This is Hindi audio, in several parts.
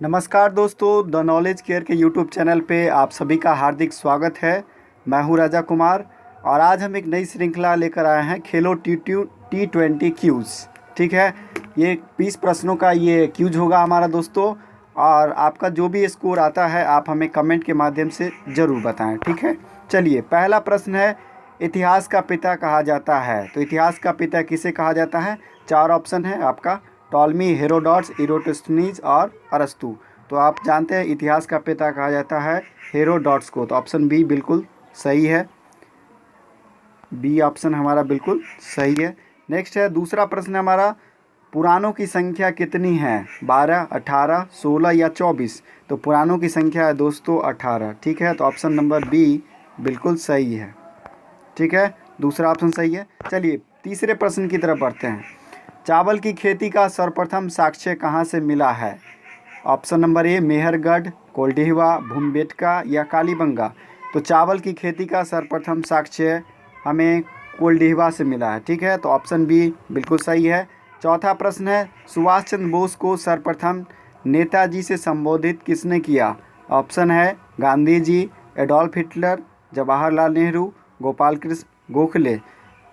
नमस्कार दोस्तों, द नॉलेज केयर के यूट्यूब चैनल पे आप सभी का हार्दिक स्वागत है। मैं हूं राजा कुमार और आज हम एक नई श्रृंखला लेकर आए हैं, खेलो T20 क्यूज़। ठीक है, ये 20 प्रश्नों का ये क्यूज होगा हमारा दोस्तों, और आपका जो भी स्कोर आता है आप हमें कमेंट के माध्यम से ज़रूर बताएं। ठीक है, चलिए पहला प्रश्न है, इतिहास का पिता कहा जाता है। तो इतिहास का पिता किसे कहा जाता है? 4 ऑप्शन है आपका, टॉलमी, हेरोडोटस, इरोटोस्थनीज और अरस्तु। तो आप जानते हैं इतिहास का पिता कहा जाता है हेरोडोटस को। तो ऑप्शन बी बिल्कुल सही है, बी ऑप्शन हमारा बिल्कुल सही है। नेक्स्ट है दूसरा प्रश्न हमारा, पुराणों की संख्या कितनी है? 12, 18, 16 या 24? तो पुराणों की संख्या है दोस्तों 18। ठीक है, तो ऑप्शन नंबर बी बिल्कुल सही है। ठीक है, दूसरा ऑप्शन सही है। चलिए तीसरे प्रश्न की तरफ बढ़ते हैं। चावल की खेती का सर्वप्रथम साक्ष्य कहाँ से मिला है? Option number A Mehrgarh, Koldihwa, Bhimbetka या कालीबंगा। तो चावल की खेती का सर्वप्रथम साक्ष्य हमें कोल्डिहवा से मिला है। ठीक है, तो ऑप्शन बी बिल्कुल सही है। चौथा प्रश्न है, सुभाष चंद्र बोस को सर्वप्रथम नेताजी से संबोधित किसने किया? ऑप्शन है गांधी जी, एडोल्फ हिटलर, जवाहरलाल नेहरू, गोपाल कृष्ण गोखले।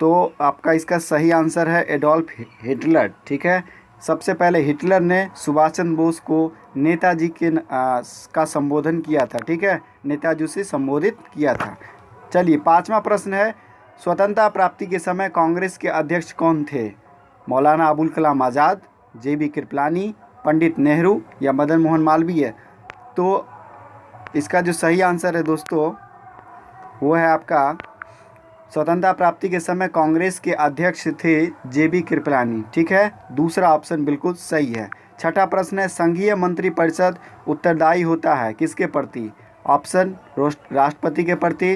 तो आपका इसका सही आंसर है एडोल्फ हिटलर। ठीक है, सबसे पहले हिटलर ने सुभाष चंद्र बोस को नेताजी के का संबोधन किया था। ठीक है, नेताजी से संबोधित किया था। चलिए पांचवा प्रश्न है, स्वतंत्रता प्राप्ति के समय कांग्रेस के अध्यक्ष कौन थे? मौलाना अबुल कलाम आज़ाद, JB कृपलानी, पंडित नेहरू या मदन मोहन मालवीय। तो इसका जो सही आंसर है दोस्तों वो है आपका, स्वतंत्रता प्राप्ति के समय कांग्रेस के अध्यक्ष थे JB कृपलानी। ठीक है, दूसरा ऑप्शन बिल्कुल सही है। छठा प्रश्न है, संघीय मंत्रिपरिषद उत्तरदायी होता है किसके प्रति? ऑप्शन राष्ट्रपति के प्रति,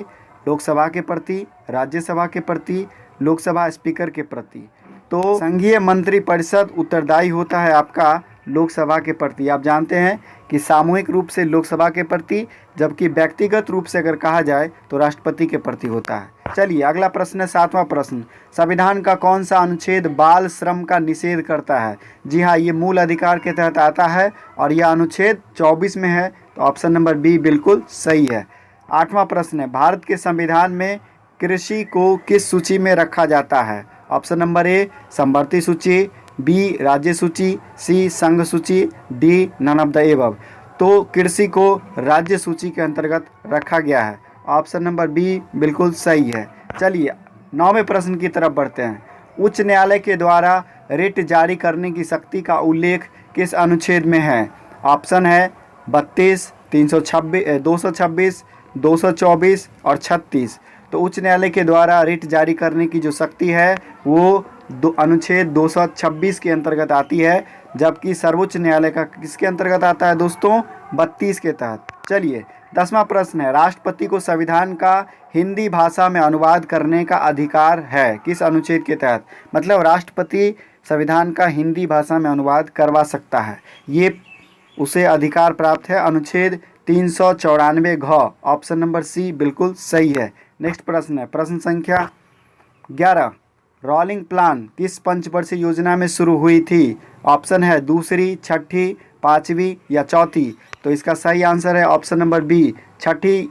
लोकसभा के प्रति, राज्यसभा के प्रति, लोकसभा स्पीकर के प्रति। तो संघीय मंत्रिपरिषद उत्तरदायी होता है आपका लोकसभा के प्रति। आप जानते हैं कि सामूहिक रूप से लोकसभा के प्रति, जबकि व्यक्तिगत रूप से अगर कहा जाए तो राष्ट्रपति के प्रति होता है। चलिए अगला प्रश्न है, सातवां प्रश्न, संविधान का कौन सा अनुच्छेद बाल श्रम का निषेध करता है? जी हाँ, ये मूल अधिकार के तहत आता है और यह अनुच्छेद 24 में है। तो ऑप्शन नंबर बी बिल्कुल सही है। आठवां प्रश्न है, भारत के संविधान में कृषि को किस सूची में रखा जाता है? ऑप्शन नंबर ए समवर्ती सूची, बी राज्य सूची, सी संघ सूची, D none of the above. तो कृषि को राज्य सूची के अंतर्गत रखा गया है। ऑप्शन नंबर बी बिल्कुल सही है। चलिए 9वें प्रश्न की तरफ बढ़ते हैं। उच्च न्यायालय के द्वारा रिट जारी करने की शक्ति का उल्लेख किस अनुच्छेद में है? ऑप्शन है 32, 326, 226, 224 और 36। तो उच्च न्यायालय के द्वारा रिट जारी करने की जो शक्ति है वो अनुच्छेद 226 के अंतर्गत आती है, जबकि सर्वोच्च न्यायालय का किसके अंतर्गत आता है दोस्तों? 32 के तहत। चलिए 10वां प्रश्न है, राष्ट्रपति को संविधान का हिंदी भाषा में अनुवाद करने का अधिकार है किस अनुच्छेद के तहत? मतलब राष्ट्रपति संविधान का हिंदी भाषा में अनुवाद करवा सकता है, ये उसे अधिकार प्राप्त है अनुच्छेद 394 घ। ऑप्शन नंबर सी बिल्कुल सही है। नेक्स्ट प्रश्न है, प्रश्न संख्या 11, रोलिंग प्लान किस पंचवर्षीय योजना में शुरू हुई थी? ऑप्शन है दूसरी, छठी, पाँचवीं या चौथी। तो इसका सही आंसर है ऑप्शन नंबर बी, छठी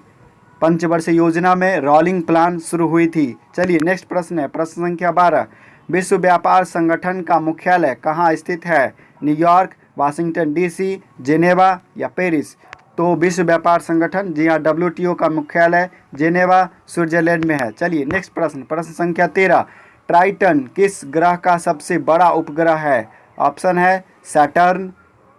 पंचवर्षीय योजना में रोलिंग प्लान शुरू हुई थी। चलिए नेक्स्ट प्रश्न है, प्रश्न संख्या 12, विश्व व्यापार संगठन का मुख्यालय कहाँ स्थित है? न्यूयॉर्क, वाशिंगटन DC, जेनेवा या पेरिस। तो विश्व व्यापार संगठन, जी हाँ, WTO का मुख्यालय जेनेवा स्विट्जरलैंड में है। चलिए नेक्स्ट प्रश्न, प्रश्न संख्या 13, ट्राइटन किस ग्रह का सबसे बड़ा उपग्रह है? ऑप्शन है Saturn,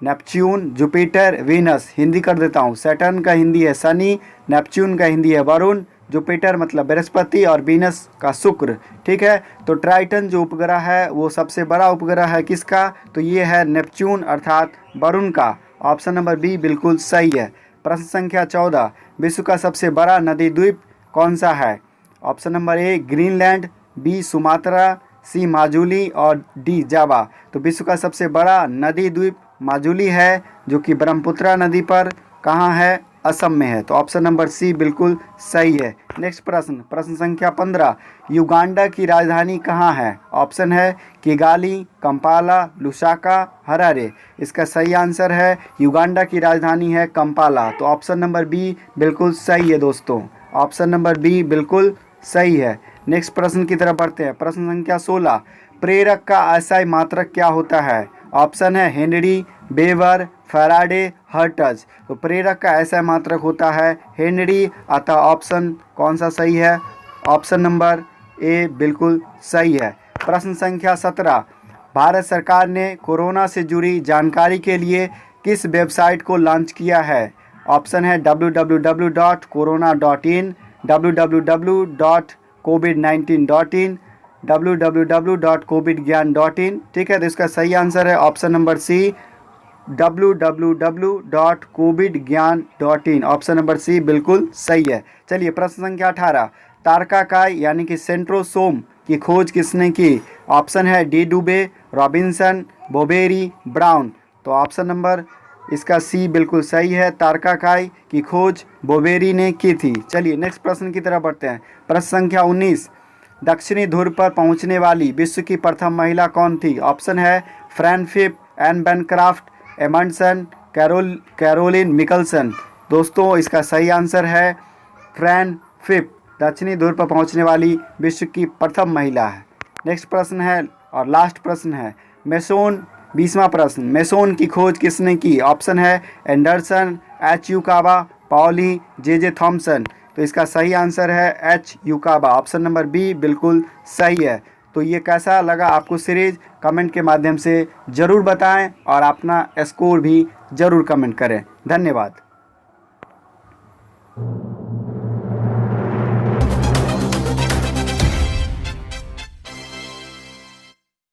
Neptune, Jupiter, Venus. Hindi कर देता हूँ, सैटर्न का हिंदी है शनि, नेपच्यून का हिंदी है वरुण, जुपिटर मतलब बृहस्पति और वीनस का शुक्र। ठीक है, तो ट्राइटन जो उपग्रह है वो सबसे बड़ा उपग्रह है किसका? तो ये है नेपच्यून अर्थात वरुण का। ऑप्शन नंबर बी बिल्कुल सही है। प्रश्न संख्या 14, विश्व का सबसे बड़ा नदी द्वीप कौन सा है? Option number A Greenland, B Sumatra, C Majuli और डी जावा। तो विश्व का सबसे बड़ा नदी द्वीप माजुली है, जो कि ब्रह्मपुत्रा नदी पर कहाँ है? असम में है। तो ऑप्शन नंबर सी बिल्कुल सही है। नेक्स्ट प्रश्न, प्रश्न संख्या 15, युगांडा की राजधानी कहाँ है? ऑप्शन है किगाली, कंपाला, लुसाका, हरारे। इसका सही आंसर है युगांडा की राजधानी है कंपाला। तो ऑप्शन नंबर बी बिल्कुल सही है दोस्तों, ऑप्शन नंबर बी बिल्कुल सही है। नेक्स्ट प्रश्न की तरफ बढ़ते हैं। प्रश्न संख्या 16, प्रेरक का एसआई मात्रक क्या होता है? ऑप्शन है हेनरी, वेबर, फैराडे, हर्ट्ज। तो प्रेरक का एसआई मात्रक होता है हेनरी, अतः ऑप्शन कौन सा सही है? ऑप्शन नंबर ए बिल्कुल सही है। प्रश्न संख्या 17, भारत सरकार ने कोरोना से जुड़ी जानकारी के लिए किस वेबसाइट को लॉन्च किया है? ऑप्शन है www.corona.in, www.covid19.in, www.covidgyan.in। ठीक है, तो इसका सही आंसर है option number C www.covidgyan.in। Option number C बिल्कुल सही है। चलिए प्रश्न संख्या 18, तारकाकाई यानी कि सेंट्रोसोम की खोज किसने की? ऑप्शन है डी डुबे, रॉबिन्सन, बोबेरी, ब्राउन। तो ऑप्शन नंबर इसका सी बिल्कुल सही है, तारकाकाई की खोज बोबेरी ने की थी। चलिए नेक्स्ट प्रश्न की तरफ बढ़ते हैं। प्रश्न संख्या 19, दक्षिणी ध्रुव पर पहुंचने वाली विश्व की प्रथम महिला कौन थी? ऑप्शन है फ्रैन फिप, N Bancroft, Amundsen, Caroline Mickelson. दोस्तों इसका सही आंसर है फ्रैन फिप, दक्षिणी ध्रुव पर पहुंचने वाली विश्व की प्रथम महिला है। नेक्स्ट प्रश्न है और लास्ट प्रश्न है मेसोन, 20वां प्रश्न, मेसोन की खोज किसने की? ऑप्शन है Anderson, H Yukawa, Pauli, J Thomson. तो इसका सही आंसर है H Yukawa, option number B बिल्कुल सही है। तो ये कैसा लगा आपको सीरीज, कमेंट के माध्यम से ज़रूर बताएं और अपना स्कोर भी ज़रूर कमेंट करें। धन्यवाद।